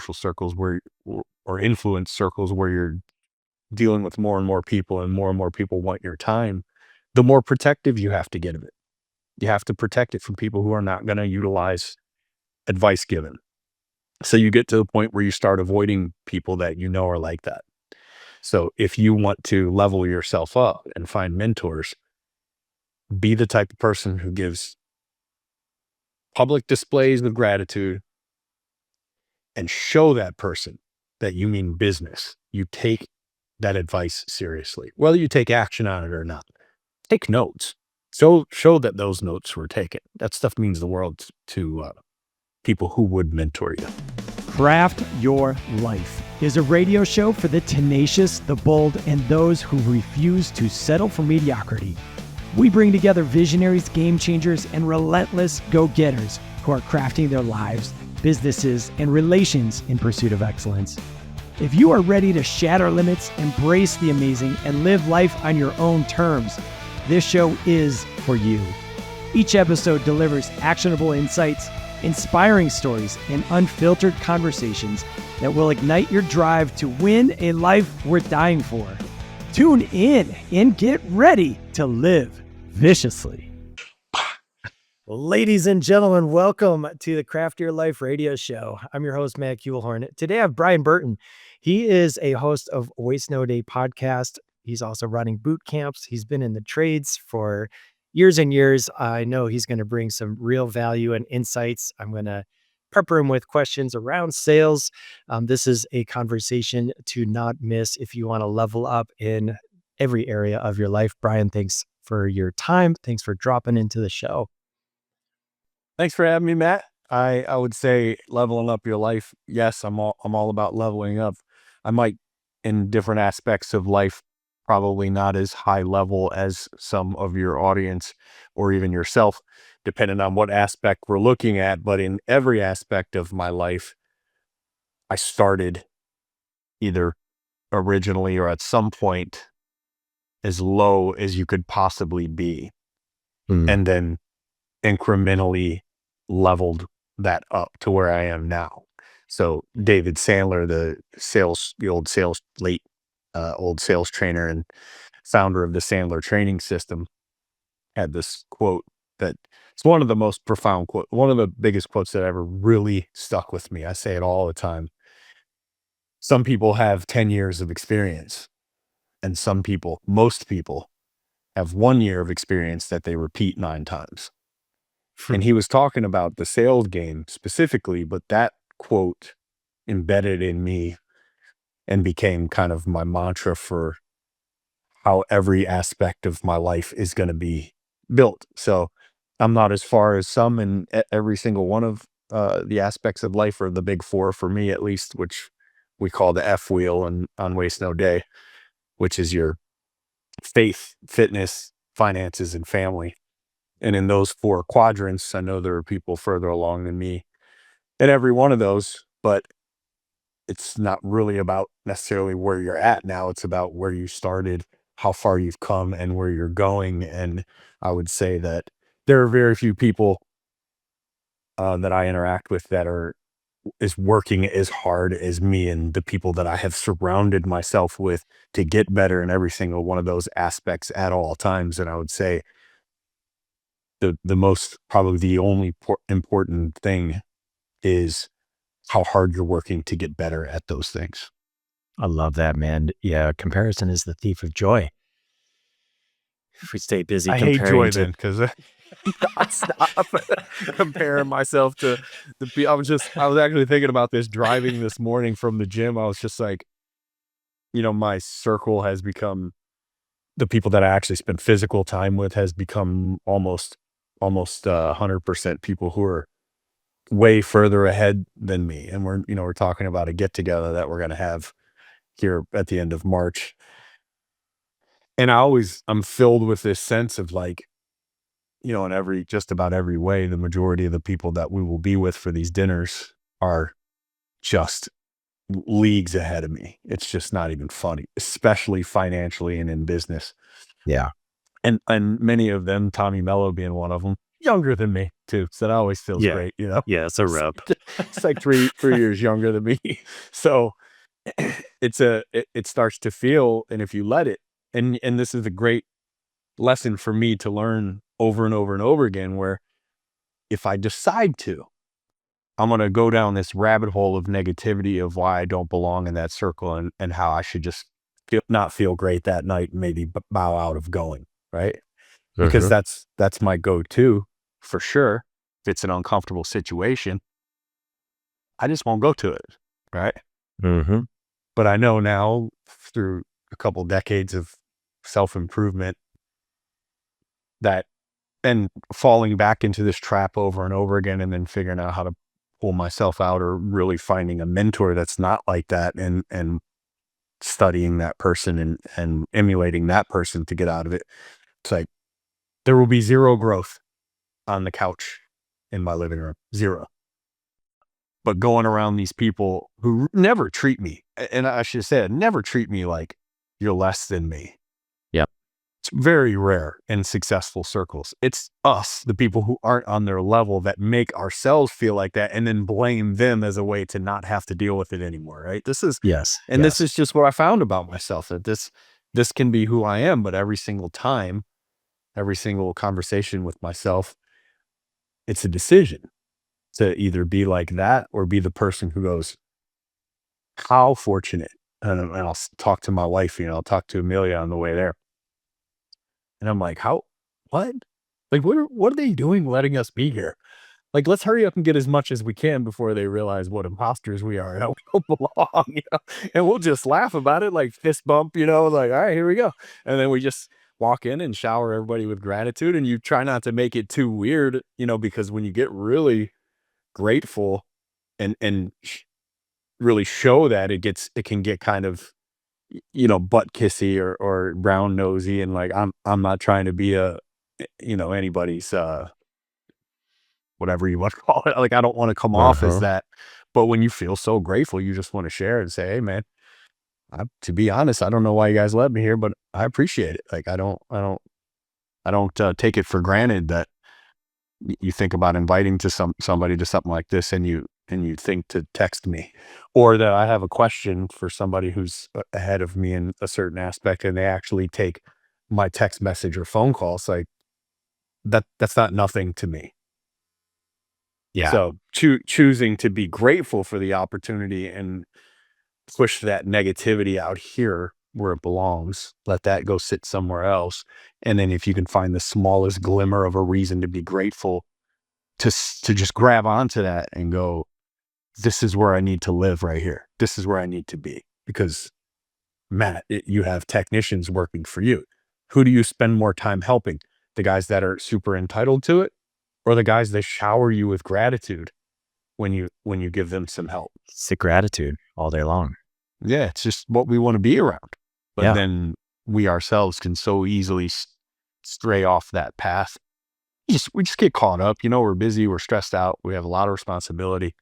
social circles or influence circles where you're dealing with more and more people want your time, the more protective you have to get of it. You have to protect it from people who are not going to utilize advice given. So you get to the point where you start avoiding people that you know are like that. So if you want to level yourself up and find mentors, be the type of person who gives public displays of gratitude and show that person that you mean business. You take that advice seriously, whether you take action on it or not. Take notes. Show that those notes were taken. That stuff means the world to people who would mentor you. Craft Your Life is a radio show for the tenacious, the bold, and those who refuse to settle for mediocrity. We bring together visionaries, game changers, and relentless go-getters who are crafting their lives, businesses, and relations in pursuit of excellence. If you are ready to shatter limits, embrace the amazing, and live life on your own terms, this show is for you. Each episode delivers actionable insights, inspiring stories, and unfiltered conversations that will ignite your drive to win a life worth dying for. Tune in and get ready to live viciously. Ladies and gentlemen, welcome to the Craft Your Life radio show. I'm your host, Matt Kuehlhorn. Today I have Brian Burton. He is a host of Waste No Day podcast. He's also running boot camps. He's been in the trades for years and years. I know he's going to bring some real value and insights. I'm going to pepper him with questions around sales. This is a conversation to not miss if you want to level up in every area of your life. Brian, thanks for your time. Thanks for dropping into the show. Thanks for having me, Matt. I would say leveling up your life. Yes, I'm all about leveling up. I might, in different aspects of life, probably not as high level as some of your audience or even yourself, depending on what aspect we're looking at. But in every aspect of my life, I started either originally or at some point as low as you could possibly be, and then incrementally leveled that up to where I am now. So David Sandler, the old sales trainer and founder of the Sandler training system, had this quote that it's one of the most profound quote, one of the biggest quotes that ever really stuck with me. I say it all the time. Some people have 10 years of experience, and most people have 1 year of experience that they repeat 9 times. And he was talking about the sales game specifically, but that quote embedded in me and became kind of my mantra for how every aspect of my life is going to be built. So I'm not as far as some in every single one of the aspects of life, or the big 4 for me at least, which we call the F wheel and on Waste No Day, which is your faith, fitness, finances, and family. And in those 4 quadrants, I know there are people further along than me in every one of those, but it's not really about necessarily where you're at now. It's about where you started, how far you've come, and where you're going. And I would say that there are very few people that I interact with that is working as hard as me and the people that I have surrounded myself with to get better in every single one of those aspects at all times. And I would say probably the only important thing is how hard you're working to get better at those things. I love that, man. Yeah, comparison is the thief of joy. If we stay busy I hate joy then, because I stop comparing myself to the people. I was actually thinking about this driving this morning from the gym. I was just like, my circle has become, the people that I actually spend physical time with has become almost 100% people who are way further ahead than me. And we're talking about a get together that we're going to have here at the end of March. And I'm filled with this sense of like, in just about every way, the majority of the people that we will be with for these dinners are just leagues ahead of me. It's just not even funny, especially financially and in business. Yeah. And many of them, Tommy Mello being one of them, younger than me too. So that always feels Yeah. great, you know? Yeah, it's a rub. It's like three years younger than me. So it starts to feel, and if you let it, and this is a great lesson for me to learn over and over and over again, where if I decide to, I'm going to go down this rabbit hole of negativity of why I don't belong in that circle, and how I should just not feel great that night, and maybe bow out of going, right? Because that's my go-to for sure. If it's an uncomfortable situation, I just won't go to it, right? Mm-hmm. But I know now, through a couple decades of self-improvement, that, and falling back into this trap over and over again, and then figuring out how to pull myself out, or really finding a mentor that's not like that, and studying that person, and emulating that person to get out of it. It's like there will be zero growth on the couch in my living room, zero. But going around these people who never treat me, and I should say, never treat me like you're less than me. Yep. It's very rare in successful circles. It's us, the people who aren't on their level, that make ourselves feel like that, and then blame them as a way to not have to deal with it anymore, right? This is just what I found about myself, that this can be who I am, but every single time, every single conversation with myself, it's a decision to either be like that or be the person who goes, how fortunate. And I'll talk to my wife, I'll talk to Amelia on the way there. And I'm like, what? Like, what are they doing letting us be here? Like, let's hurry up and get as much as we can before they realize what imposters we are and how we don't belong, and we'll just laugh about it, like fist bump, like, all right, here we go. And then we just walk in and shower everybody with gratitude. And you try not to make it too weird, because when you get really grateful and really show that, it can get kind of, butt kissy or brown nosy, and like, I'm not trying to be anybody's whatever you want to call it. Like, I don't want to come off as that. But when you feel so grateful, you just want to share and say, hey man, to be honest, I don't know why you guys let me here, but I appreciate it. Like, I don't take it for granted that you think about inviting to somebody to something like this, and you think to text me, or that I have a question for somebody who's ahead of me in a certain aspect, and they actually take my text message or phone call. It's like, that's not nothing to me. Yeah. So choosing to be grateful for the opportunity and push that negativity out here where it belongs, let that go sit somewhere else. And then if you can find the smallest glimmer of a reason to be grateful, to just grab onto that and go, this is where I need to live right here. This is where I need to be. Because Matt, you have technicians working for you. Who do you spend more time helping? The guys that are super entitled to it, or the guys that shower you with gratitude when you give them some help? It's the gratitude all day long. Yeah, it's just what we want to be around. But Yeah. then we ourselves can so easily stray off that path. We just get caught up. We're busy, we're stressed out, we have a lot of responsibility,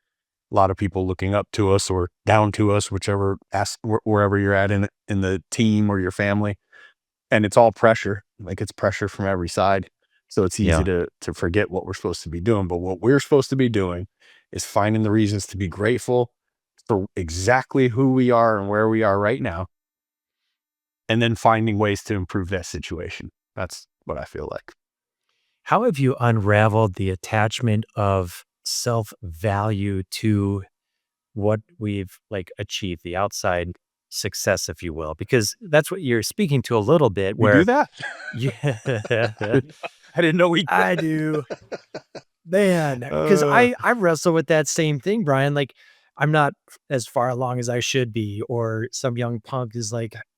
a lot of people looking up to us or down to us, wherever you're at in the team or your family. And it's all pressure. Like, it's pressure from every side. So it's easy to forget what we're supposed to be doing. But what we're supposed to be doing is finding the reasons to be grateful for exactly who we are and where we are right now, and then finding ways to improve that situation. That's what I feel like. How have you unraveled the attachment of self-value to what we've achieved, the outside success, if you will? Because that's what you're speaking to a little bit. We do that? Yeah, I didn't know we. I do. Man, because I wrestle with that same thing, Brian. Like, I'm not as far along as I should be, or some young punk is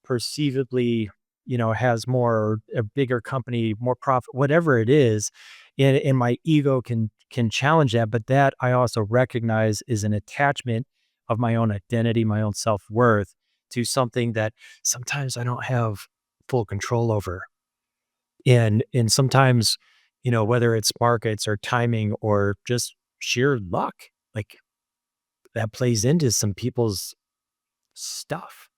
perceivably, has more, a bigger company, more profit, whatever it is. And my ego can challenge that. But that I also recognize is an attachment of my own identity, my own self-worth to something that sometimes I don't have full control over. And sometimes, whether it's markets or timing or just sheer luck, that plays into some people's stuff.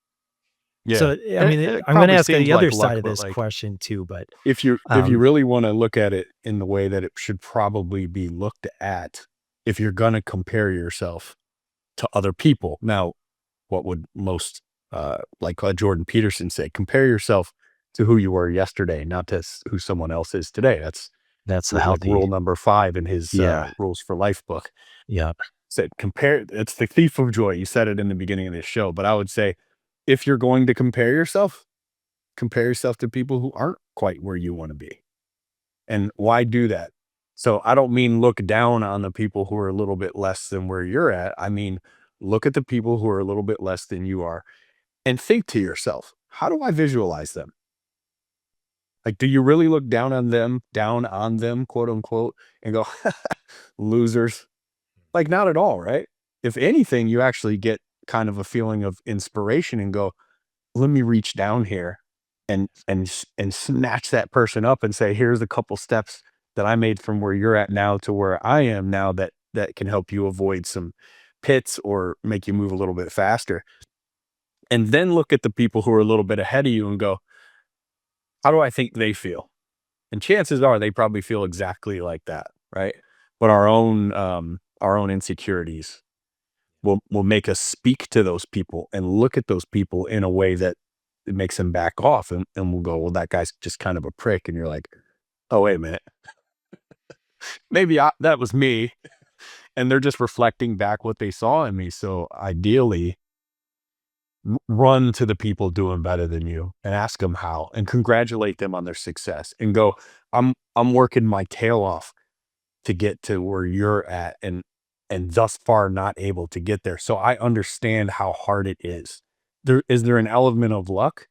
So, I mean, It I'm going to probably ask seems the like other luck, side of but this like question too, but if you um, really want to look at it in the way that it should probably be looked at, if you're going to compare yourself to other people. Now, what would most like Jordan Peterson say? Compare yourself to who you were yesterday, not to who someone else is today. That's that's the like rule healthy. number 5 in his Yeah. Rules for Life book. Yeah. Said compare. It's the thief of joy. You said it in the beginning of this show, but I would say if you're going to compare yourself to people who aren't quite where you want to be. And why do that? So I don't mean look down on the people who are a little bit less than where you're at. I mean, look at the people who are a little bit less than you are and think to yourself, how do I visualize them? Like, do you really look down on them, quote unquote, and go, losers? Like, not at all, right? If anything, you actually get kind of a feeling of inspiration and go, let me reach down here and snatch that person up and say, here's a couple steps that I made from where you're at now to where I am now that can help you avoid some pits or make you move a little bit faster. And then look at the people who are a little bit ahead of you and go, how do I think they feel? And chances are they probably feel exactly like that, right? But our own insecurities will make us speak to those people and look at those people in a way that it makes them back off, and we'll go, well, that guy's just kind of a prick. And you're like, oh, wait a minute, maybe that was me. And they're just reflecting back what they saw in me. So ideally, run to the people doing better than you and ask them how and congratulate them on their success and go, I'm working my tail off to get to where you're at and thus far not able to get there. So I understand how hard it is. Is there an element of luck?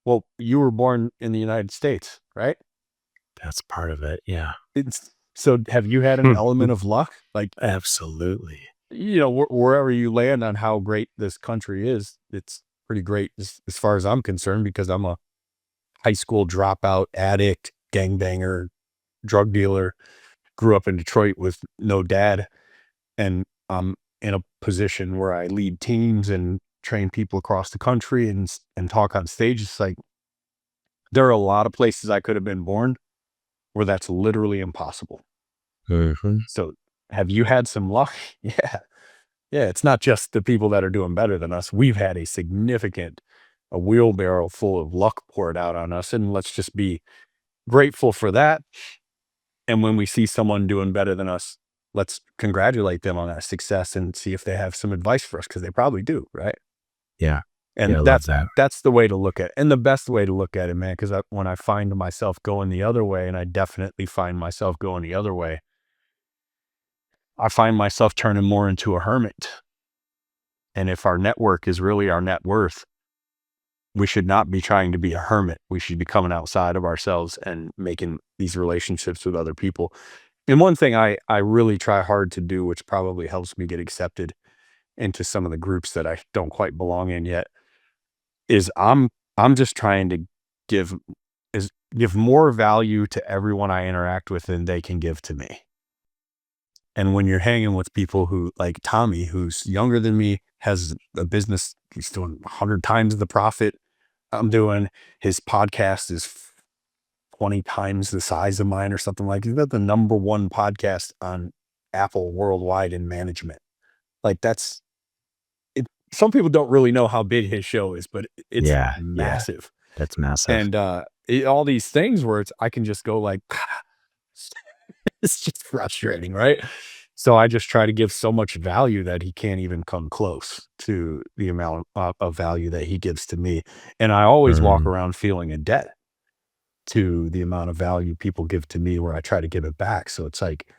Well, you were born in the United States, right? That's part of it. Yeah. So have you had an element of luck? Like, Absolutely. wherever you land on how great this country is, it's pretty great as far as I'm concerned, because I'm a high school dropout, addict, gangbanger, drug dealer, grew up in Detroit with no dad. And I'm in a position where I lead teams and train people across the country and talk on stage. It's like, there are a lot of places I could have been born where that's literally impossible. Mhm. So have you had some luck? Yeah. Yeah. It's not just the people that are doing better than us. We've had a wheelbarrow full of luck poured out on us. And let's just be grateful for that. And when we see someone doing better than us, let's congratulate them on that success and see if they have some advice for us, because they probably do, right? Yeah. And Yeah. I love that. that's the way to look at it, and the best way to look at it, man. Because when I find myself going the other way, and I definitely find myself going the other way, I find myself turning more into a hermit. And if our network is really our net worth, we should not be trying to be a hermit. We should be coming outside of ourselves and making these relationships with other people. And one thing I really try hard to do, which probably helps me get accepted into some of the groups that I don't quite belong in yet, is I'm just trying to give give more value to everyone I interact with than they can give to me. And when you're hanging with people who, like Tommy, who's younger than me, has a business, he's doing 100 times the profit I'm doing. His podcast is 20 times the size of mine or something like that. He's got the number one podcast on Apple worldwide in management. Like, that's it. Some people don't really know how big his show is, but it's Yeah. Yeah. massive. That's massive. And all these things where I can just go like, it's just frustrating, right? So I just try to give so much value that he can't even come close to the amount of value that he gives to me. And I always walk Mm. around feeling a debt to the amount of value people give to me, where I try to give it back. So it's like,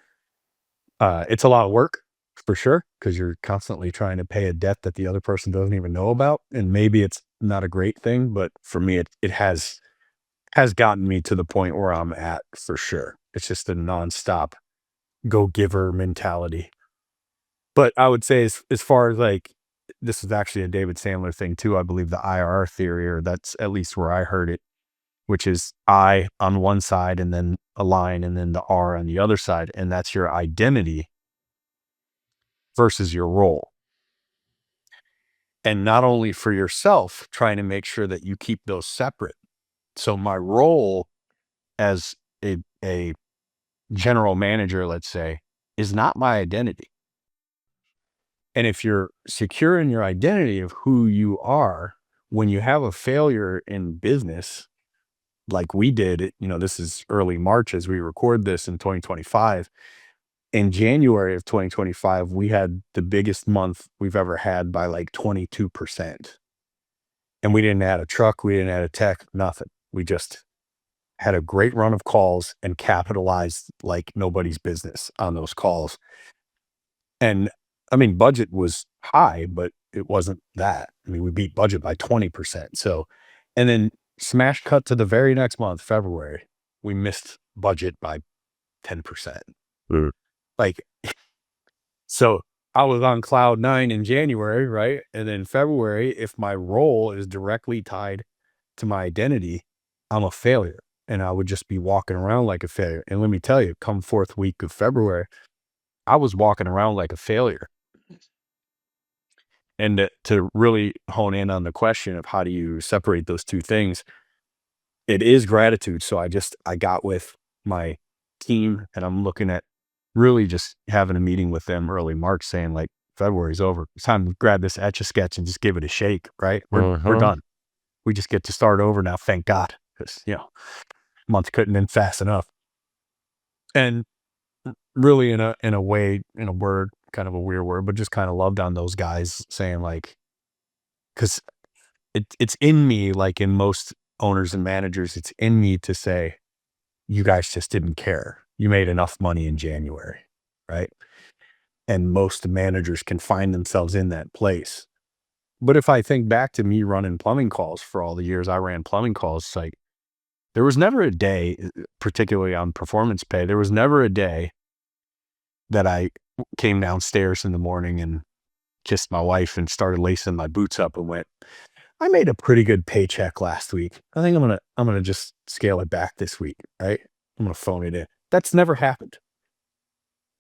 it's a lot of work for sure, because you're constantly trying to pay a debt that the other person doesn't even know about. And maybe it's not a great thing, but for me, it has gotten me to the point where I'm at, for sure. It's just a nonstop go giver mentality. But I would say, as far as like, this is actually a David Sandler thing too. I believe the IR theory, or that's at least where I heard it, which is I on one side and then a line and then the R on the other side. And that's your identity versus your role. And not only for yourself, trying to make sure that you keep those separate. So my role as a general manager, let's say, is not my identity. And if you're secure in your identity of who you are, when you have a failure in business, like we did, this is early March as we record this in 2025. In January of 2025, we had the biggest month we've ever had by like 22%. And we didn't add a truck, we didn't add a tech, nothing. We just had a great run of calls and capitalized like nobody's business on those calls. And I mean, budget was high, but it wasn't that. I mean, we beat budget by 20%. So, and then smash cut to the very next month, February, we missed budget by 10%. Like, so I was on cloud 9 in January, right? And then February, if my role is directly tied to my identity, I'm a failure. And I would just be walking around like a failure. And let me tell you, come fourth week of February, I was walking around like a failure. And to really hone in on the question of how do you separate those two things, it is gratitude. So I got with my team and I'm looking at really just having a meeting with them early March saying like, February's over. It's time to grab this Etch-a-Sketch and just give it a shake, right? We're done. We just get to start over now, thank God. Because, month couldn't end fast enough. And really in a way, in a word, kind of a weird word, but just kind of loved on those guys saying like, because it's in me, like in most owners and managers, it's in me to say, you guys just didn't care. You made enough money in January, right? And most managers can find themselves in that place. But if I think back to me running plumbing calls for all the years I ran plumbing calls, it's like there was never a day, particularly on performance pay, there was never a day that I came downstairs in the morning and kissed my wife and started lacing my boots up and went, I made a pretty good paycheck last week. I think I'm gonna just scale it back this week, right? I'm gonna phone it in. That's never happened.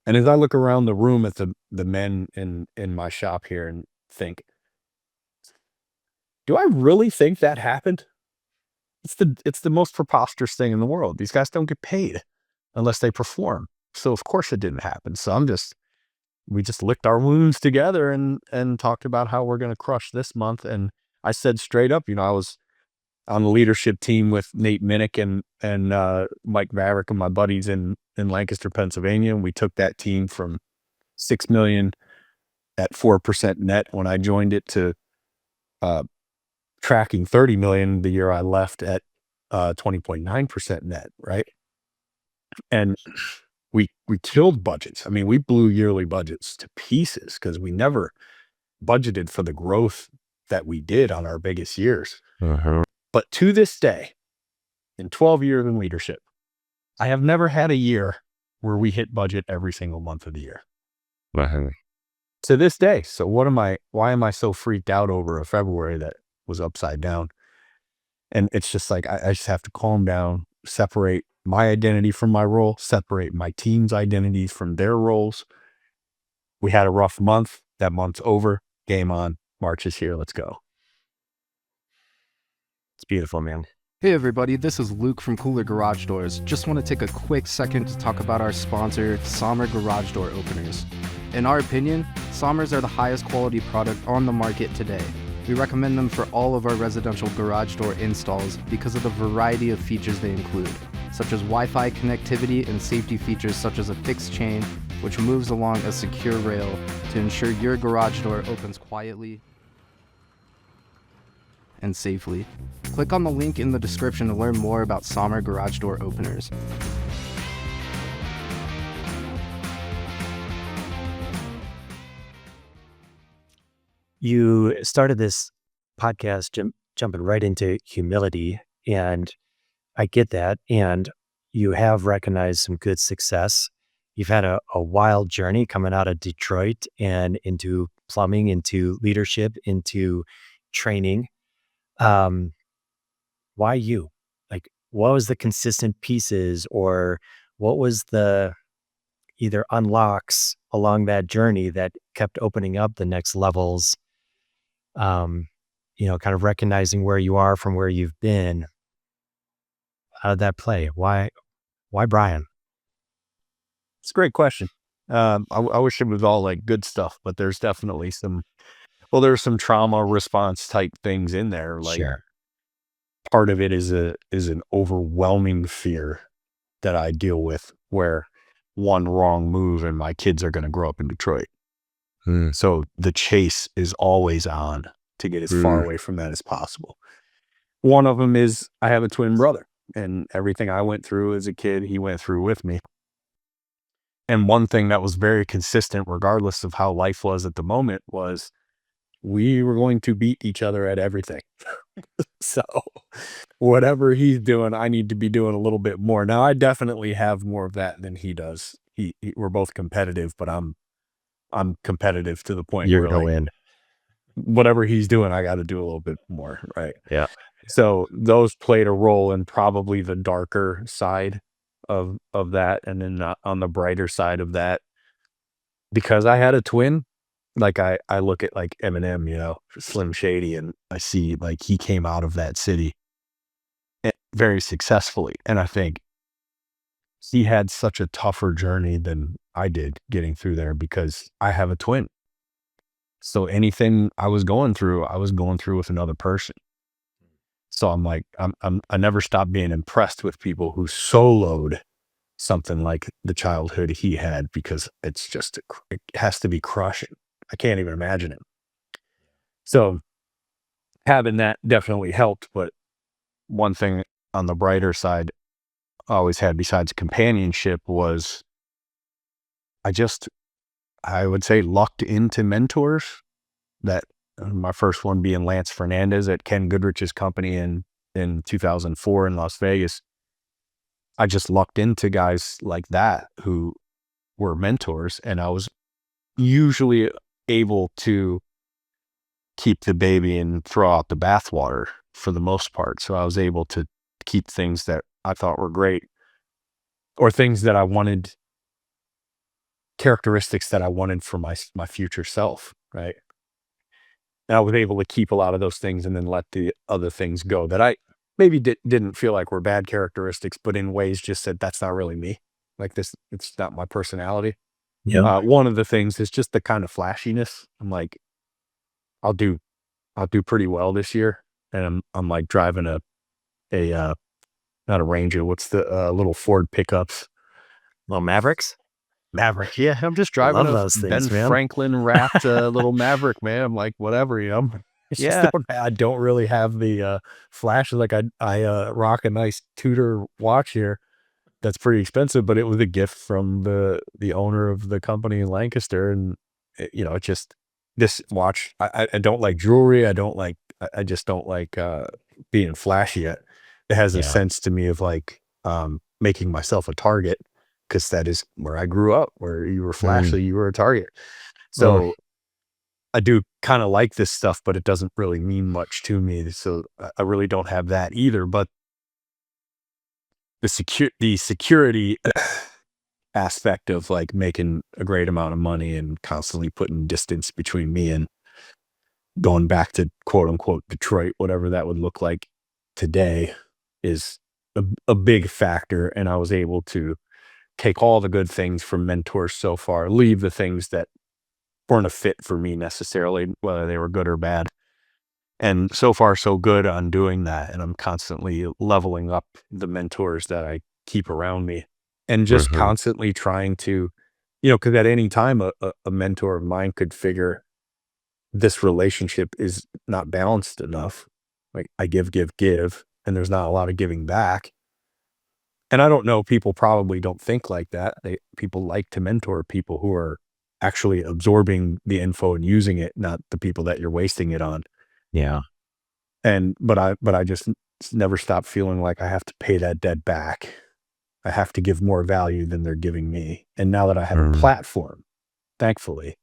And as I look around the room at the men in my shop here and think, do I really think that happened? It's the most preposterous thing in the world. These guys don't get paid unless they perform. So of course it didn't happen. So we just licked our wounds together and talked about how we're going to crush this month. And I said straight up, I was on the leadership team with Nate Minnick and Mike Vavrick and my buddies in Lancaster, Pennsylvania. And we took that team from 6 million at 4% net when I joined it to tracking 30 million the year I left at 20.9% net, right? And we killed budgets. I mean, we blew yearly budgets to pieces because we never budgeted for the growth that we did on our biggest years. But to this day, in 12 years in leadership, I have never had a year where we hit budget every single month of the year. To this day. So why am I so freaked out over a February that was upside down? And it's just like, I just have to calm down, separate my identity from my role, separate my team's identities from their roles. We had a rough month. That month's over. Game on. March is here. Let's go. It's beautiful, man. Hey everybody, this is Luke from Cooler Garage Doors. Just want to take a quick second to talk about our sponsor, Sommer Garage Door Openers. In our opinion, Sommers are the highest quality product on the market today. We recommend them for all of our residential garage door installs because of the variety of features they include, such as Wi-Fi connectivity and safety features such as a fixed chain, which moves along a secure rail to ensure your garage door opens quietly and safely. Click on the link in the description to learn more about Sommer Garage Door Openers. You started this podcast jumping right into humility, and I get that. And you have recognized some good success. You've had a wild journey coming out of Detroit and into plumbing, into leadership, into training. Why you? Like, what was the consistent pieces, or what was the either unlocks along that journey that kept opening up the next levels kind of recognizing where you are from where you've been. How did that play? Why Brian? It's a great question. I wish it was all like good stuff, but there's definitely there's some trauma response type things in there. Like Sure. part of it is an overwhelming fear that I deal with, where one wrong move and my kids are going to grow up in Detroit. So the chase is always on to get as far away from that as possible. One of them is I have a twin brother, and everything I went through as a kid, he went through with me. And one thing that was very consistent, regardless of how life was at the moment, was we were going to beat each other at everything. So whatever he's doing, I need to be doing a little bit more. Now, I definitely have more of that than he does. We're both competitive, but I'm competitive to the point You're where gonna like win. whatever he's doing, I got to do a little bit more, right? Yeah. So those played a role in probably the darker side of that, and then on the brighter side of that, because I had a twin. Like I look at like Eminem, Slim Shady, and I see like he came out of that city very successfully, and I think he had such a tougher journey than I did getting through there because I have a twin. So anything I was going through with another person. So I'm like, I never stop being impressed with people who soloed something like the childhood he had, because it's just, it has to be crushing. I can't even imagine it. So having that definitely helped. But one thing on the brighter side I always had besides companionship was I would say lucked into mentors. That my first one being Lance Fernandez at Ken Goodrich's company in 2004 in Las Vegas. I just lucked into guys like that who were mentors, and I was usually able to keep the baby and throw out the bathwater for the most part. So I was able to keep things that I thought were great, or things that I wanted, characteristics that I wanted for my future self, right? And I was able to keep a lot of those things and then let the other things go that I maybe didn't feel like were bad characteristics, but in ways just said, that's not really me. Like this, it's not my personality. Yeah. One of the things is just the kind of flashiness. I'm like, I'll do pretty well this year. And I'm like driving a not a Ranger. What's the little Ford pickups? Well, Mavericks. Maverick. Yeah. I'm just I driving love a those Ben things, man. Franklin wrapped little Maverick, man. I'm like, whatever, It's just Yeah. I don't really have the flashes. Like I rock a nice Tudor watch here that's pretty expensive, but it was a gift from the owner of the company in Lancaster. And it just, this watch, I don't like jewelry. I just don't like being flashy. It has a Yeah. sense to me of like making myself a target, because that is where I grew up, where you were flashy, you were a target. So I do kind of like this stuff, but it doesn't really mean much to me. So I really don't have that either. But the security aspect of like making a great amount of money and constantly putting distance between me and going back to quote unquote Detroit, whatever that would look like today, is a big factor. And I was able to take all the good things from mentors so far, leave the things that weren't a fit for me necessarily, whether they were good or bad. And so far, so good on doing that. And I'm constantly leveling up the mentors that I keep around me, and just constantly trying to, because at any time, a mentor of mine could figure this relationship is not balanced enough. Like I give, and there's not a lot of giving back. And I don't know, people probably don't think like that. People like to mentor people who are actually absorbing the info and using it, not the people that you're wasting it on. Yeah. But I just never stop feeling like I have to pay that debt back. I have to give more value than they're giving me. And now that I have a platform, thankfully,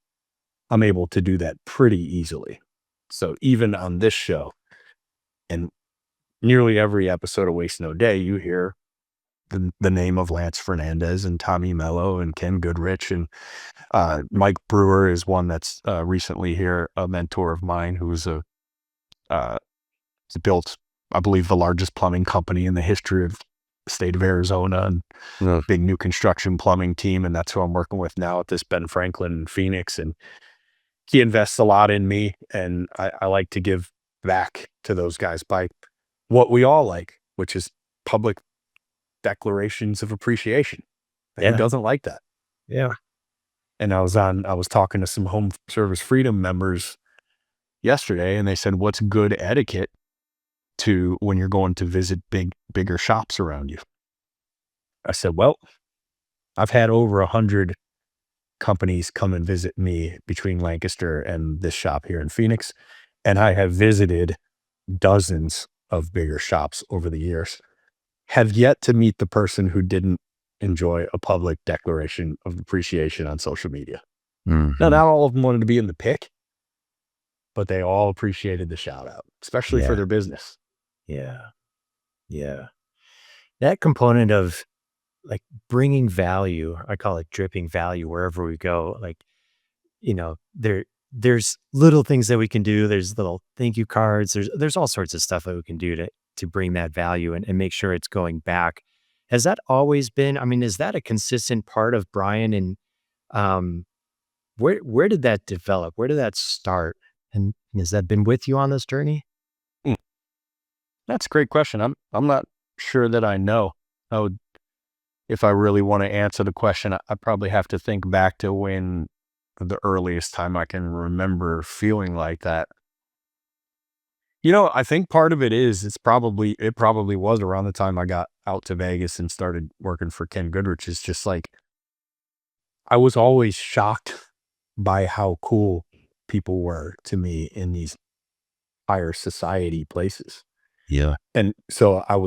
I'm able to do that pretty easily. So even on this show, and nearly every episode of Waste No Day, you hear the name of Lance Fernandez and Tommy Mello and Ken Goodrich. And Mike Brewer is one that's recently here, a mentor of mine who's built, I believe, the largest plumbing company in the history of the state of Arizona, and big new construction plumbing team. And that's who I'm working with now at this Ben Franklin in Phoenix. And he invests a lot in me, and I like to give back to those guys by what we all like, which is public declarations of appreciation. Who doesn't like that? Yeah. And I was talking to some Home Service Freedom members yesterday, and they said, what's good etiquette to when you're going to visit bigger shops around you? I said, well, I've had over 100 companies come and visit me between Lancaster and this shop here in Phoenix. And I have visited dozens of bigger shops over the years, have yet to meet the person who didn't enjoy a public declaration of appreciation on social media. Now, not all of them wanted to be in the pick, but they all appreciated the shout out, especially for their business. Yeah. Yeah. That component of like bringing value, I call it dripping value wherever we go. Like, there's little things that we can do. There's little thank you cards. There's all sorts of stuff that we can do to bring that value and make sure it's going back. Has that always been, is that a consistent part of Brian? And where did that develop? Where did that start? And has that been with you on this journey? That's a great question. I'm not sure that I know. If I really want to answer the question, I probably have to think back to when the earliest time I can remember feeling like that. I think part of it is it probably was around the time I got out to Vegas and started working for Ken Goodrich. It's just like, I was always shocked by how cool people were to me in these higher society places. Yeah. And so I'm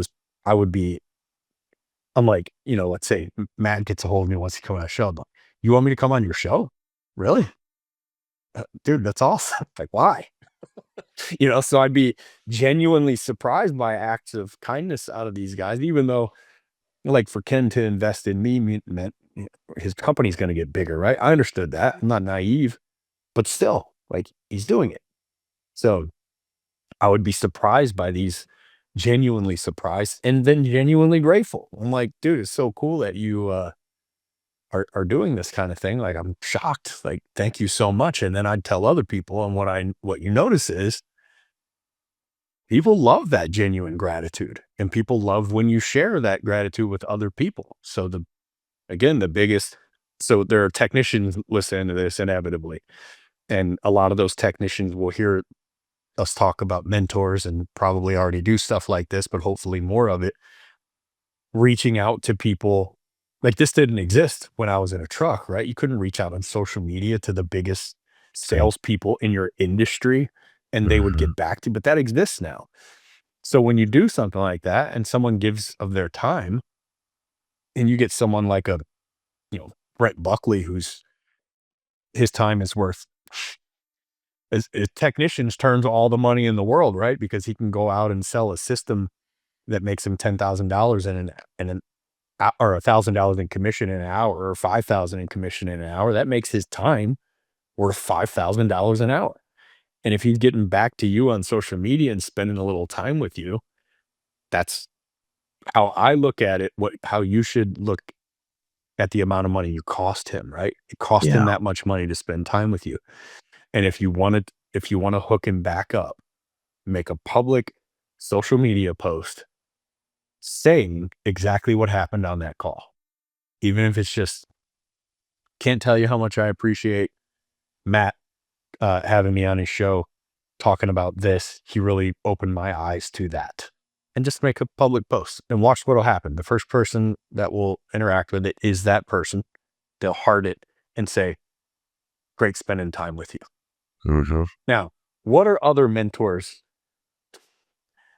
like, let's say Matt gets a hold of me, wants to come on a show. I'm like, you want me to come on your show? Really? Dude, that's awesome. Like, why? So I'd be genuinely surprised by acts of kindness out of these guys, even though, like, for Ken to invest in me meant his company's going to get bigger, right? I understood that. I'm not naive, but still, like, he's doing it. So I would be surprised by these, genuinely surprised, and then genuinely grateful. I'm like, dude, it's so cool that you are doing this kind of thing. Like, I'm shocked. Like, thank you so much. And then I'd tell other people, and what you notice is people love that genuine gratitude, and people love when you share that gratitude with other people. So so there are technicians listening to this inevitably, and a lot of those technicians will hear us talk about mentors and probably already do stuff like this, but hopefully more of it, reaching out to people. Like, this didn't exist when I was in a truck, right? You couldn't reach out on social media to the biggest salespeople in your industry and they would get back to you, but that exists now. So when you do something like that and someone gives of their time, and you get someone like Brett Buckley, his time is worth, as technicians, turns all the money in the world, right? Because he can go out and sell a system that makes him $10,000 or $1,000 in commission in an hour, or $5,000 in commission in an hour. That makes his time worth $5,000 an hour. And if he's getting back to you on social media and spending a little time with you, that's how I look at it. How you should look at the amount of money you cost him, right? It cost him that much money to spend time with you. And if you want to hook him back up, make a public social media post saying exactly what happened on that call. Even if it's just, can't tell you how much I appreciate Matt having me on his show talking about this. He really opened my eyes to that. And just make a public post and watch what'll happen. The first person that will interact with it is that person. They'll heart it and say, great spending time with you. Now, what are other mentors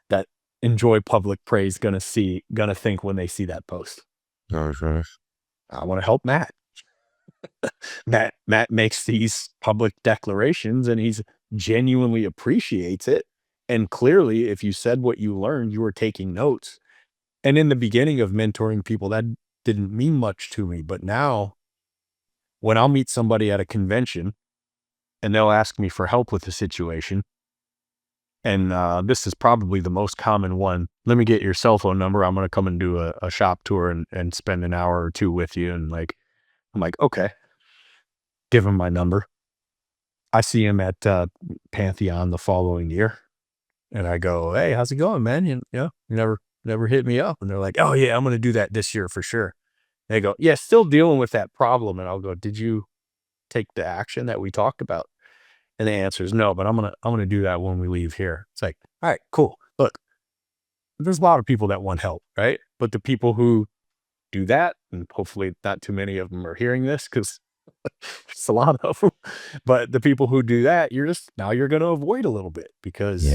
that enjoy public praise gonna think when they see that post? I want to help Matt. Matt makes these public declarations and he's genuinely appreciates it. And clearly, if you said what you learned, you were taking notes. And in the beginning of mentoring people, that didn't mean much to me. But now when I'll meet somebody at a convention and they'll ask me for help with a situation, and this is probably the most common one. Let me get your cell phone number. I'm going to come and do a shop tour and spend an hour or two with you. And like, I'm like, okay, give him my number. I see him at Pantheon the following year. And I go, hey, how's it going, man? You never hit me up. And they're like, oh yeah, I'm going to do that this year for sure. They go, yeah, still dealing with that problem. And I'll go, did you take the action that we talked about? And the answer is no, but I'm gonna do that when we leave here. It's like, all right, cool. Look, there's a lot of people that want help, right? But the people who do that, and hopefully not too many of them are hearing this because it's a lot of them. But the people who do that, you're going to avoid a little bit because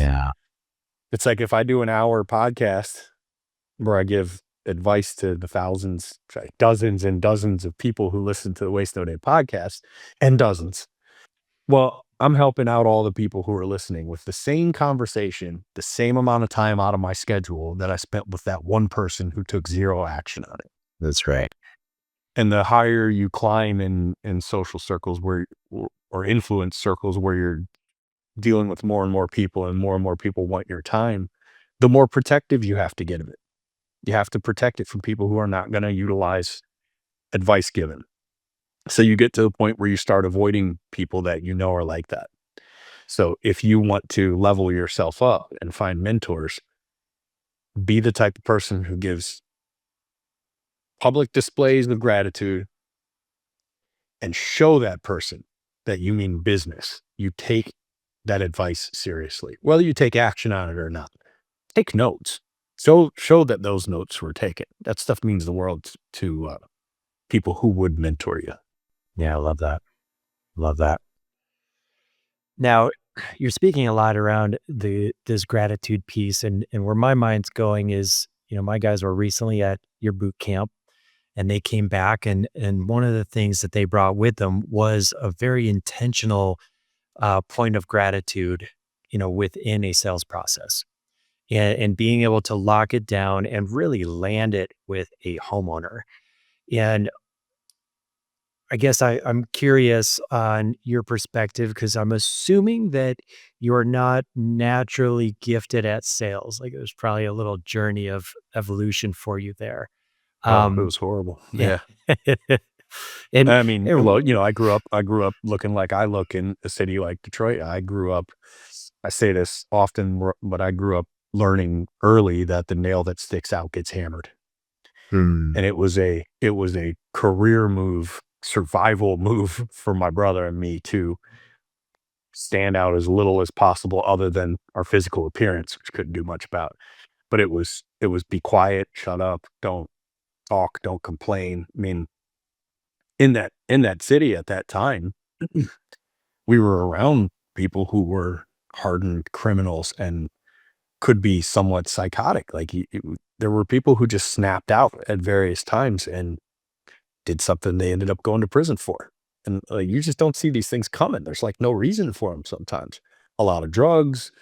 it's like if I do an hour podcast where I give advice to the thousands, dozens and dozens of people who listen to the Waste No Day podcast, and dozens. Well, I'm helping out all the people who are listening with the same conversation, the same amount of time out of my schedule that I spent with that one person who took zero action on it. That's right. And the higher you climb in social circles or influence circles where you're dealing with more and more people want your time, the more protective you have to get of it. You have to protect it from people who are not going to utilize advice given. So you get to the point where you start avoiding people that you know are like that. So if you want to level yourself up and find mentors, be the type of person who gives public displays of gratitude and show that person that you mean business. You take that advice seriously, whether you take action on it or not. Take notes. So show that those notes were taken. That stuff means the world to people who would mentor you. Yeah, I love that. Love that. Now, you're speaking a lot around this gratitude piece, and where my mind's going is, my guys were recently at your boot camp, and they came back, and one of the things that they brought with them was a very intentional point of gratitude, within a sales process, and being able to lock it down and really land it with a homeowner. And I guess I'm curious on your perspective because I'm assuming that you're not naturally gifted at sales. Like there's probably a little journey of evolution for you there. Oh, it was horrible. Yeah. and I mean, well, I grew up looking like I look in a city like Detroit. I say this often, but I grew up learning early that the nail that sticks out gets hammered. And it was a career move, survival move for my brother and me to stand out as little as possible other than our physical appearance, which couldn't do much about. But it was be quiet, shut up, don't talk, don't complain. I mean, in that city at that time, we were around people who were hardened criminals and could be somewhat psychotic. Like there were people who just snapped out at various times and did something they ended up going to prison for. And you just don't see these things coming. There's like no reason for them sometimes. A lot of drugs.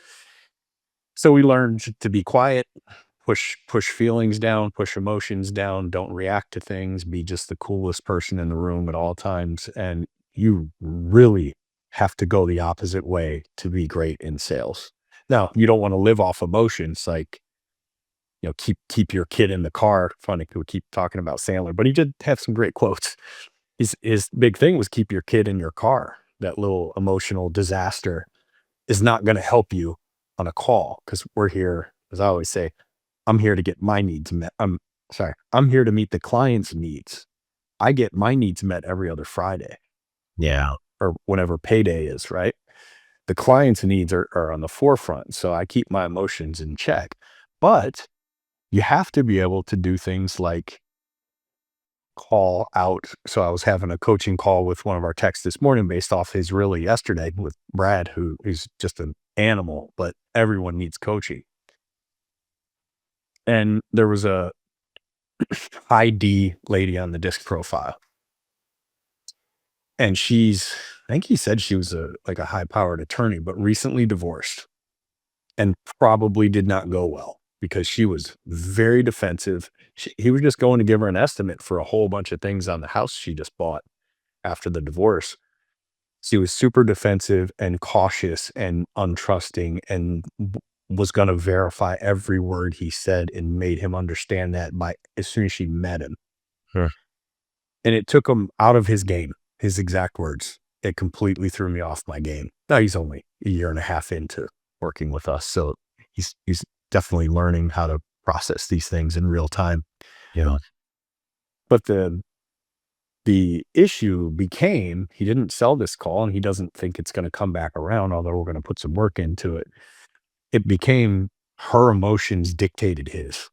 So we learned to be quiet, push feelings down, push emotions down, don't react to things, be just the coolest person in the room at all times. And you really have to go the opposite way to be great in sales. Now, you don't want to live off emotions, like, keep your kid in the car. Funny, we keep talking about Sandler, but he did have some great quotes. His big thing was keep your kid in your car. That little emotional disaster is not going to help you on a call because we're here, as I always say, I'm here to get my needs met. I'm here to meet the client's needs. I get my needs met every other Friday. Yeah. Or whenever payday is, right? The client's needs are on the forefront. So I keep my emotions in check. But you have to be able to do things like call out. So I was having a coaching call with one of our techs this morning based off his really yesterday with Brad, who is just an animal, but everyone needs coaching. And there was a high D lady on the disc profile. And I think he said she was a high powered attorney, but recently divorced and probably did not go well because she was very defensive. He was just going to give her an estimate for a whole bunch of things on the house she just bought after the divorce. She was super defensive and cautious and untrusting and was going to verify every word he said and made him understand that by as soon as she met him. Sure. And it took him out of his game, his exact words. It completely threw me off my game. Now he's only a year and a half into working with us. So he's definitely learning how to process these things in real time. Yeah. But the issue became, he didn't sell this call and he doesn't think it's going to come back around, although we're going to put some work into it. It became her emotions dictated his.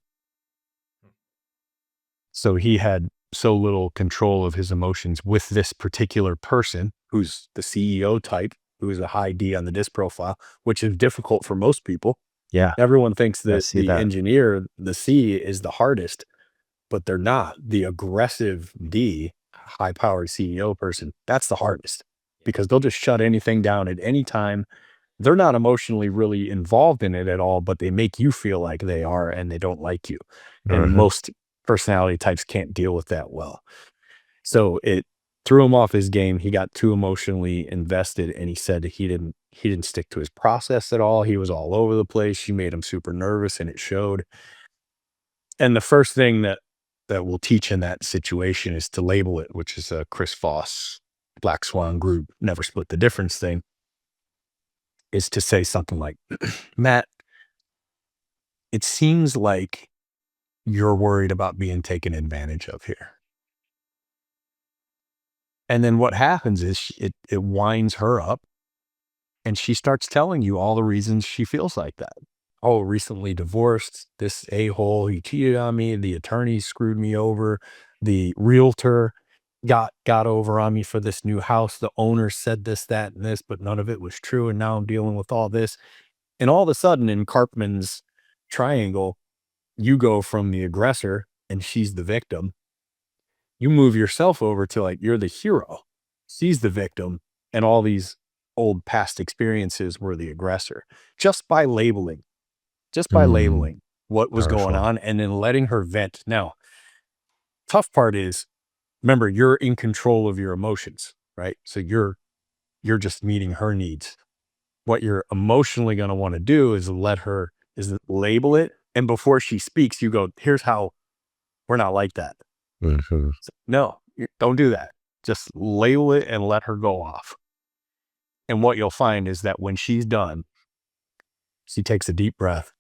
So he had so little control of his emotions with this particular person who's the CEO type, who is a high D on the DISC profile, which is difficult for most people. Yeah. Everyone thinks that see the that. engineer, the C, is the hardest, but they're not. The aggressive D, high-powered CEO person, that's the hardest because they'll just shut anything down at any time. They're not emotionally really involved in it at all, but they make you feel like they are and they don't like you. And most personality types can't deal with that well. So it threw him off his game. He got too emotionally invested and he said he didn't stick to his process at all. He was all over the place. She made him super nervous and it showed. And the first thing that we'll teach in that situation is to label it, which is a Chris Voss Black Swan group, never split the difference thing, is to say something like, Matt, it seems like you're worried about being taken advantage of here. And then what happens is it winds her up and she starts telling you all the reasons she feels like that. Oh, recently divorced, this a-hole, he cheated on me, the attorney screwed me over, the realtor got over on me for this new house, the owner said this, that, and this, but none of it was true, and now I'm dealing with all this. And all of a sudden in Karpman's triangle, you go from the aggressor and she's the victim. You move yourself over to like, you're the hero. She's the victim. And all these old past experiences were the aggressor just by labeling what was going on and then letting her vent. Now, tough part is, remember, you're in control of your emotions, right? So you're just meeting her needs. What you're emotionally going to want to do is label it. And before she speaks, you go, here's how we're not like that. So, no, don't do that. Just label it and let her go off. And what you'll find is that when she's done, she takes a deep breath.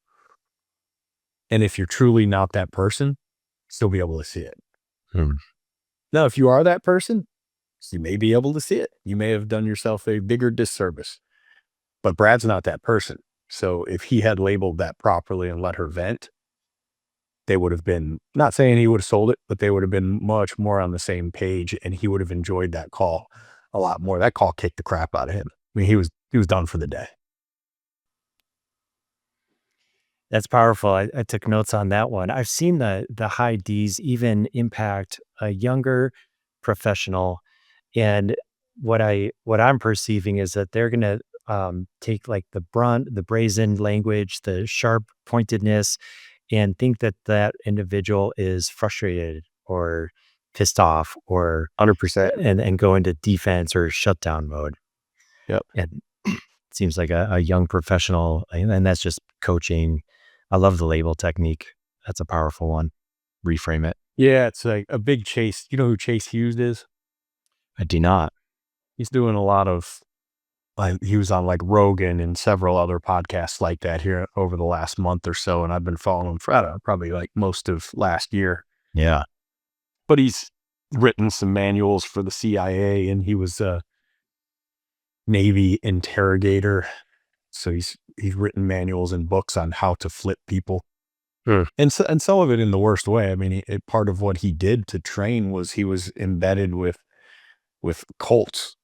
And if you're truly not that person, she'll be able to see it. Now, if you are that person, you may be able to see it. You may have done yourself a bigger disservice. But Brad's not that person. So if he had labeled that properly and let her vent, they would have been, not saying he would have sold it, but they would have been much more on the same page and he would have enjoyed that call a lot more. That call kicked the crap out of him. I mean, he was done for the day. That's powerful. I took notes on that one. I've seen the high Ds even impact a younger professional. And what I'm perceiving is that they're going to take like the brazen language, the sharp pointedness, and think that individual is frustrated or pissed off or 100%. and go into defense or shutdown mode. Yep. And it seems like a young professional, and that's just coaching. I love the label technique. That's a powerful one. Reframe it. Yeah, it's like a big Chase. You know who Chase Hughes is? I do not. He's doing a lot of, he was on like Rogan and several other podcasts like that here over the last month or so. And I've been following him for, I don't know, probably like most of last year. Yeah. But he's written some manuals for the CIA and he was a Navy interrogator. So he's written manuals and books on how to flip people. And some of it in the worst way. I mean, part of what he did to train was he was embedded with cults,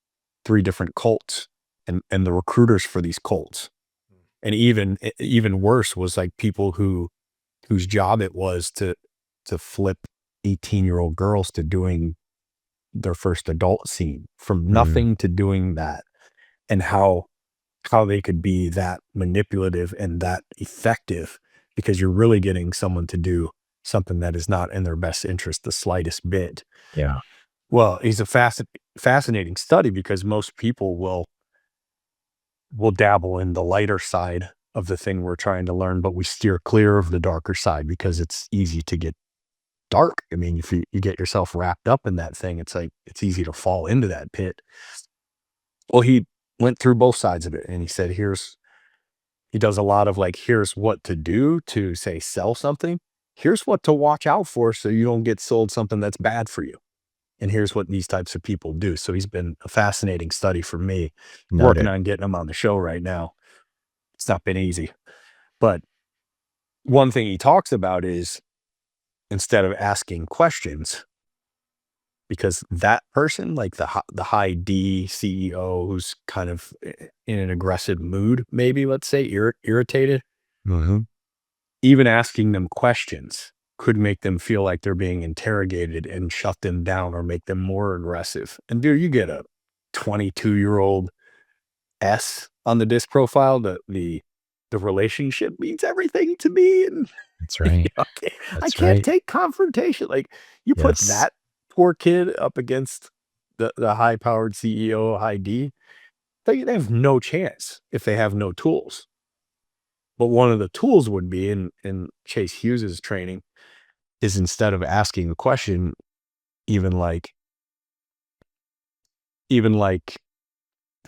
3 different cults, and the recruiters for these cults. And even worse was like people whose job it was to flip 18-year-old girls to doing their first adult scene, from nothing to doing that, and how they could be that manipulative and that effective because you're really getting someone to do something that is not in their best interest the slightest bit. Yeah. Well, it's a fascinating study because most people will dabble in the lighter side of the thing we're trying to learn, but we steer clear of the darker side because it's easy to get dark. I mean, if you get yourself wrapped up in that thing, it's like, it's easy to fall into that pit. Well, he went through both sides of it, and he said, he does a lot of like, here's what to do to, say, sell something. Here's what to watch out for so you don't get sold something that's bad for you. And here's what these types of people do. So he's been a fascinating study for me. Working on getting him on the show right now. It's not been easy. But one thing he talks about is, instead of asking questions, because that person, like the high D CEO who's kind of in an aggressive mood, maybe, let's say, irritated, even asking them questions could make them feel like they're being interrogated and shut them down or make them more aggressive. And dude, you get a 22-year-old S on the disc profile, the relationship means everything to me. And That's right. I can't take confrontation. Like, you put that poor kid up against the high-powered CEO, high D, they have no chance if they have no tools. But one of the tools would be in Chase Hughes's training is, instead of asking a question, even like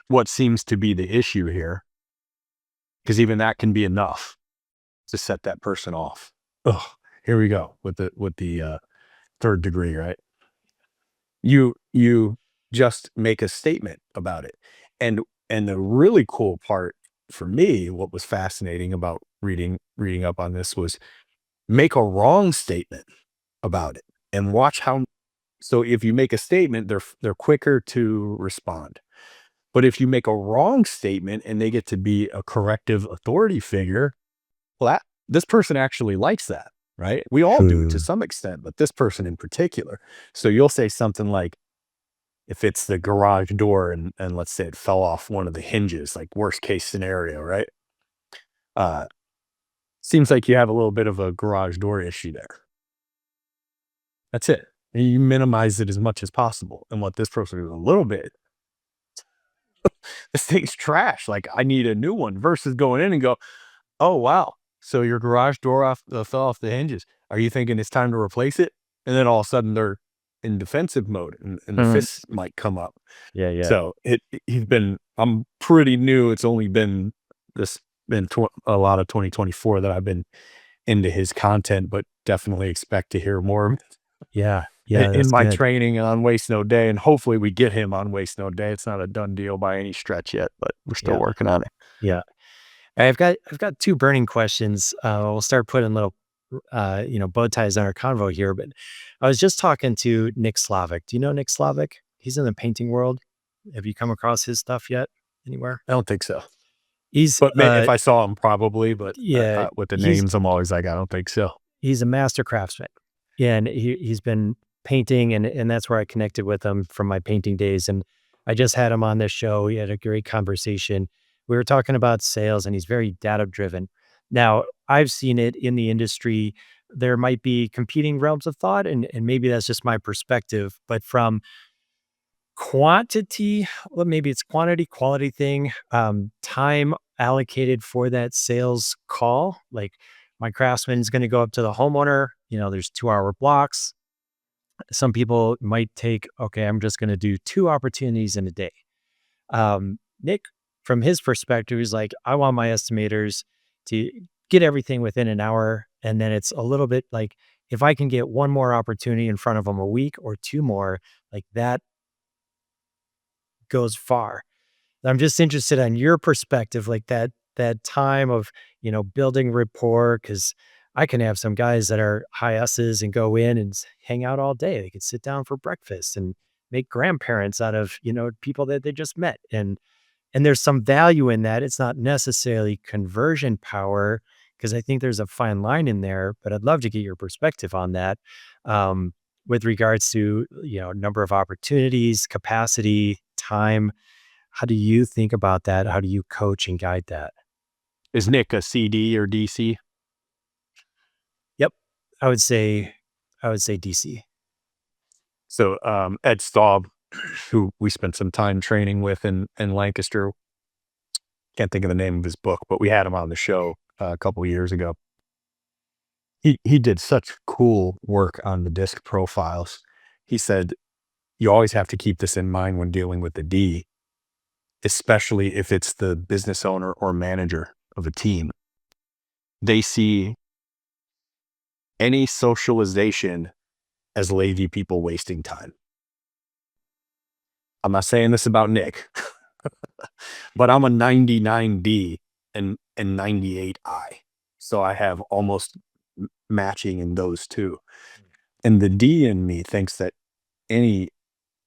what seems to be the issue here, because even that can be enough to set that person off. Oh, here we go with the third degree, right? You just make a statement about it. And the really cool part for me, what was fascinating about reading up on this, was make a wrong statement about it and watch how. So if you make a statement, they're quicker to respond. But if you make a wrong statement and they get to be a corrective authority figure, well, this person actually likes that, right? We all do to some extent, but this person in particular. So you'll say something like, if it's the garage door and let's say it fell off one of the hinges, like worst case scenario, right? Seems like you have a little bit of a garage door issue there. That's it. And you minimize it as much as possible. And what this person is a little bit, this thing's trash. Like, I need a new one, versus going in and go, oh, wow. So your garage door fell off the hinges. Are you thinking it's time to replace it? And then all of a sudden they're in defensive mode and the fists might come up. Yeah. So I'm pretty new. It's only been a lot of 2024 that I've been into his content, but definitely expect to hear more in my training on Waste No Day. And hopefully we get him on Waste No Day. It's not a done deal by any stretch yet, but we're still working on it. Yeah. I've got two burning questions. We'll start putting little, bow ties on our convo here, but I was just talking to Nick Slavic. Do you know Nick Slavic? He's in the painting world. Have you come across his stuff yet anywhere? I don't think so. But if I saw him, probably, but with the names, I'm always like, I don't think so. He's a master craftsman. Yeah. And he's been painting, and that's where I connected with him from my painting days. And I just had him on this show. We had a great conversation. We were talking about sales, and he's very data driven. Now, I've seen it in the industry. There might be competing realms of thought, and maybe that's just my perspective, but from quantity, well, maybe it's quantity, quality thing, time allocated for that sales call. Like, my craftsman is going to go up to the homeowner, there's 2-hour blocks. Some people might take, okay, I'm just going to do 2 opportunities in a day. Nick, from his perspective, is like, I want my estimators to get everything within an hour. And then it's a little bit like, if I can get 1 more opportunity in front of them a week or 2 more, like, that goes far. I'm just interested on your perspective, like that time of, building rapport, because I can have some guys that are high S's and go in and hang out all day. They could sit down for breakfast and make grandparents out of, people that they just met. And there's some value in that. It's not necessarily conversion power, because I think there's a fine line in there, but I'd love to get your perspective on that, with regards to, number of opportunities, capacity, time. How do you think about that? How do you coach and guide that? Is Nick a CD or DC? I would say DC. So Ed Staub, who we spent some time training with in Lancaster, can't think of the name of his book, but we had him on the show a couple of years ago. He did such cool work on the disc profiles. He said, you always have to keep this in mind when dealing with the D, especially if it's the business owner or manager of a team. They see any socialization as lazy people wasting time. I'm not saying this about Nick, but I'm a 99D and 98I. So I have almost matching in those two. And the D in me thinks that any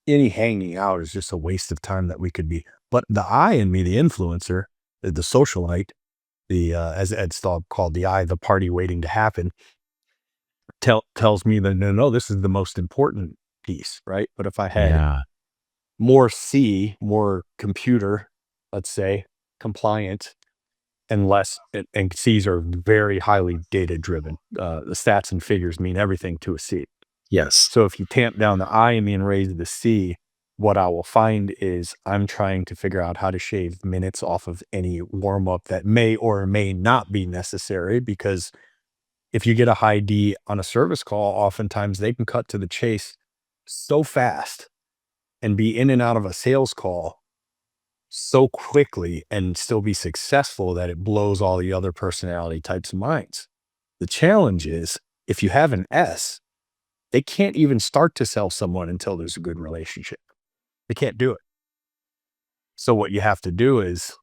hanging out is just a waste of time that we could be. But the I in me, the influencer, the socialite, the as Ed Staub called the I, the party waiting to happen, tells me that no, this is the most important piece, right? But if I had more C, more computer, let's say, compliant, and less, and C's are very highly data driven. The stats and figures mean everything to a C. Yes. So if you tamp down the I in me and raise the C, what I will find is I'm trying to figure out how to shave minutes off of any warm up that may or may not be necessary, because if you get a high D on a service call, oftentimes they can cut to the chase so fast and be in and out of a sales call so quickly and still be successful that it blows all the other personality types' minds. The challenge is, if you have an S, they can't even start to sell someone until there's a good relationship. They can't do it. So what you have to do is,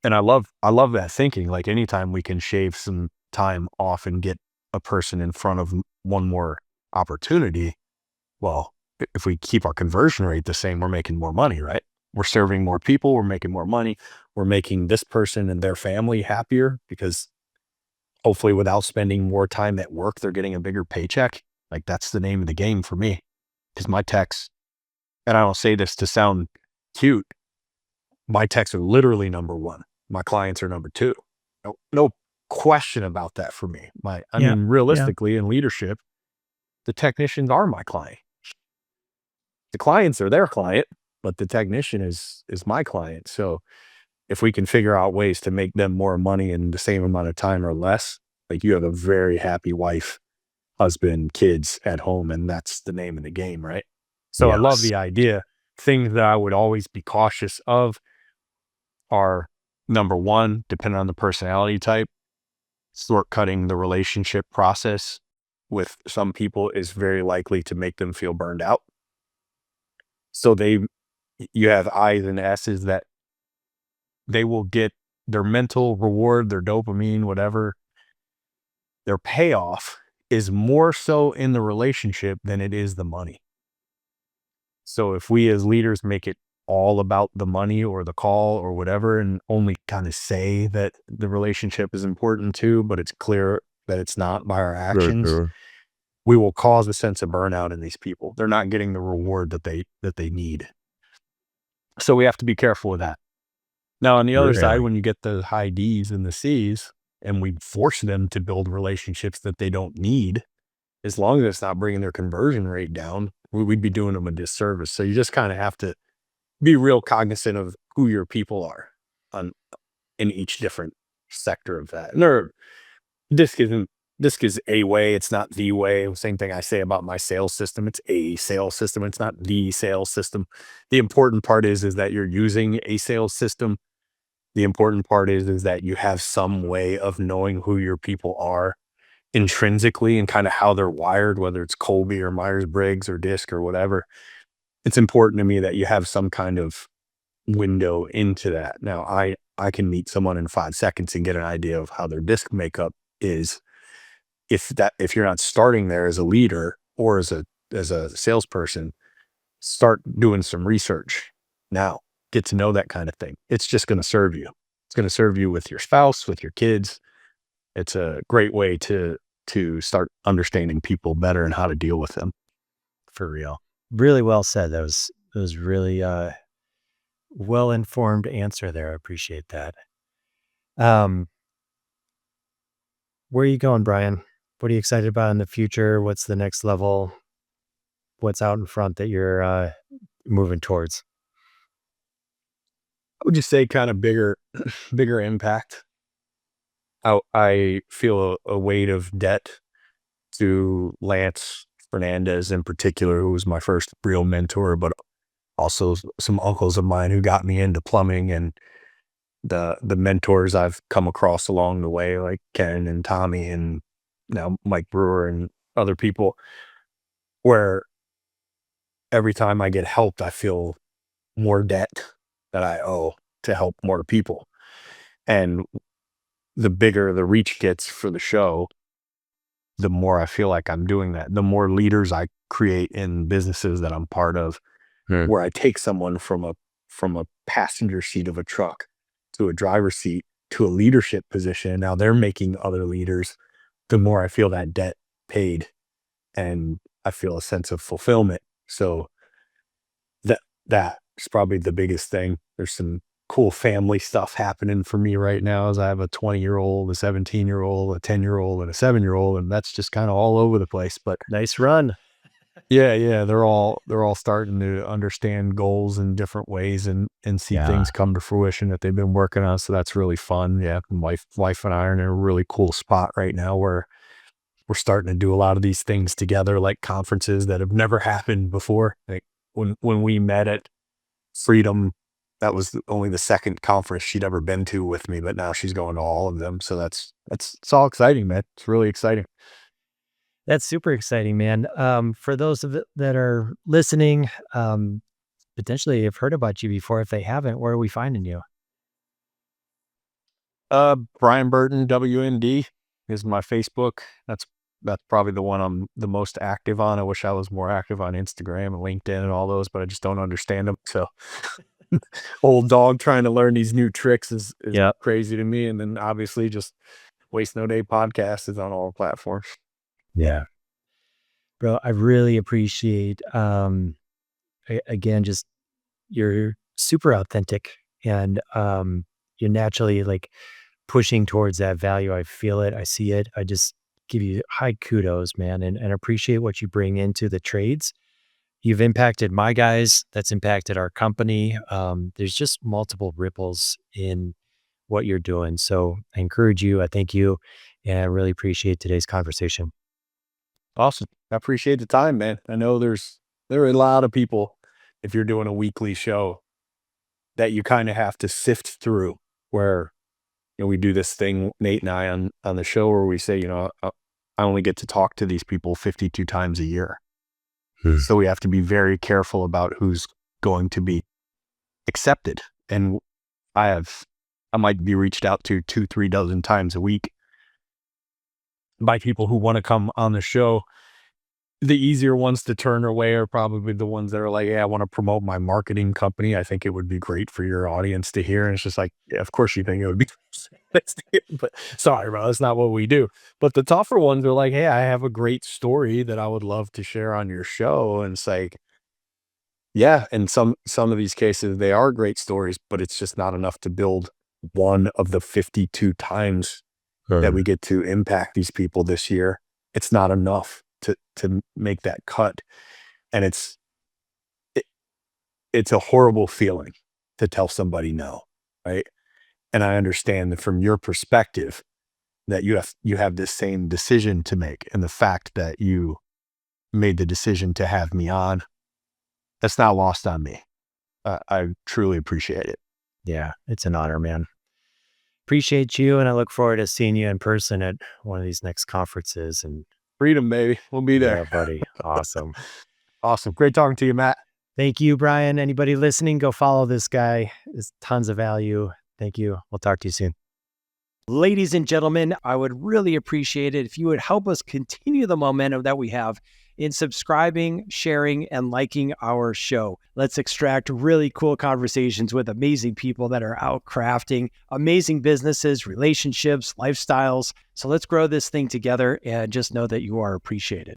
and I love that thinking, like anytime we can shave some time off and get a person in front of one more opportunity, well, if we keep our conversion rate the same, we're making more money, right? We're serving more people, we're making more money, we're making this person and their family happier, because hopefully without spending more time at work, they're getting a bigger paycheck. Like, that's the name of the game for me. Because my techs, and I don't say this to sound cute, my techs are literally number one. My clients are number two. No question about that for me. I mean, realistically, in leadership, the technicians are my client. The clients are their client, but the technician is my client. So if we can figure out ways to make them more money in the same amount of time or less, like, you have a very happy wife, husband, kids at home, and that's the name of the game, right? So I love the idea. Things that I would always be cautious of are, number one, depending on the personality type, short-cutting the relationship process with some people is very likely to make them feel burned out. So you have I's and S's that they will get their mental reward, their dopamine, whatever, their payoff is more so in the relationship than it is the money. So if we as leaders make it all about the money or the call or whatever, and only kind of say that the relationship is important too, but it's clear that it's not by our actions, we will cause a sense of burnout in these people. They're not getting the reward that they need. So we have to be careful with that. Now, on the other side, when you get the high D's and the C's, and we force them to build relationships that they don't need, as long as it's not bringing their conversion rate down, we'd be doing them a disservice. So you just kind of have to be real cognizant of who your people are in each different sector of that. And disc is a way, it's not the way. Same thing I say about my sales system. It's a sales system. It's not the sales system. The important part is that you're using a sales system. The important part is that you have some way of knowing who your people are intrinsically and kind of how they're wired, whether it's Colby or Myers-Briggs or DISC or whatever. It's important to me that you have some kind of window into that. Now, I can meet someone in 5 seconds and get an idea of how their DISC makeup is. If you're not starting there as a leader or as a salesperson, start doing some research now. Get to know that kind of thing. It's just going to serve you. It's going to serve you with your spouse, with your kids. It's a great way to start understanding people better and how to deal with them. For real. Really well said. That was really well-informed answer there. I appreciate that. Where are you going, Brian? What are you excited about in the future? What's the next level? What's out in front that you're moving towards? I would just say kind of bigger, bigger impact. I feel a weight of debt to Lance Fernandez in particular, who was my first real mentor, but also some uncles of mine who got me into plumbing, and the mentors I've come across along the way, like Ken and Tommy and now Mike Brewer and other people, where every time I get helped, I feel more debt that I owe to help more people. And the bigger the reach gets for the show, the more I feel like I'm doing that. The more leaders I create in businesses that I'm part of, where I take someone from a passenger seat of a truck to a driver's seat to a leadership position. Now they're making other leaders. The more I feel that debt paid, and I feel a sense of fulfillment. So that's probably the biggest thing. There's some cool family stuff happening for me right now, as I have a 20-year-old, a 17-year-old, a 10-year-old, and a 7-year-old, and that's just kind of all over the place. But Nice run. yeah, they're all starting to understand goals in different ways and see things come to fruition that they've been working on. So that's really fun. Yeah, wife and I are in a really cool spot right now where we're starting to do a lot of these things together, like conferences that have never happened before. Like when we met at Freedom, that was only the second conference she'd ever been to with me, but now she's going to all of them. So it's all exciting, man. It's really exciting. That's super exciting, man. For those that are listening, potentially have heard about you before. If they haven't, where are we finding you? Brian Burton, WND is my Facebook. That's probably the one I'm the most active on. I wish I was more active on Instagram and LinkedIn and all those, but I just don't understand them. So old dog trying to learn these new tricks is crazy to me. And then obviously just Waste No Day podcast is on all platforms. Yeah. Bro, I really appreciate, again, just you're super authentic, and you're naturally like pushing towards that value. I feel it. I see it. I just give you high kudos, man, and appreciate what you bring into the trades. You've impacted my guys. That's impacted our company. There's just multiple ripples in what you're doing. So I encourage you. I thank you, and I really appreciate today's conversation. Awesome. I appreciate the time, man. I know there are a lot of people, if you're doing a weekly show, that you kind of have to sift through, where, we do this thing, Nate and I, on the show, where we say, I only get to talk to these people 52 times a year. So we have to be very careful about who's going to be accepted. And I might be reached out to 2-3 dozen times a week by people who want to come on the show. The easier ones to turn away are probably the ones that are like, I want to promote my marketing company. I think it would be great for your audience to hear. And it's just like, yeah, of course you think it would be, but sorry, bro, that's not what we do. But the tougher ones are like, hey, I have a great story that I would love to share on your show. And it's like, yeah, in some of these cases, they are great stories, but it's just not enough to build one of the 52 times that we get to impact these people this year. It's not enough to make that cut. And it's a horrible feeling to tell somebody no, right? And I understand that from your perspective that you have this same decision to make, and the fact that you made the decision to have me on, that's not lost on me. I truly appreciate it. Yeah, it's an honor, man. Appreciate you, and I look forward to seeing you in person at one of these next conferences. And Freedom, baby. We'll be there. Yeah, buddy. Awesome. Awesome. Great talking to you, Matt. Thank you, Brian. Anybody listening, go follow this guy. There's tons of value. Thank you. We'll talk to you soon. Ladies and gentlemen, I would really appreciate it if you would help us continue the momentum that we have in subscribing, sharing, and liking our show. Let's extract really cool conversations with amazing people that are out crafting amazing businesses, relationships, lifestyles. So let's grow this thing together, and just know that you are appreciated.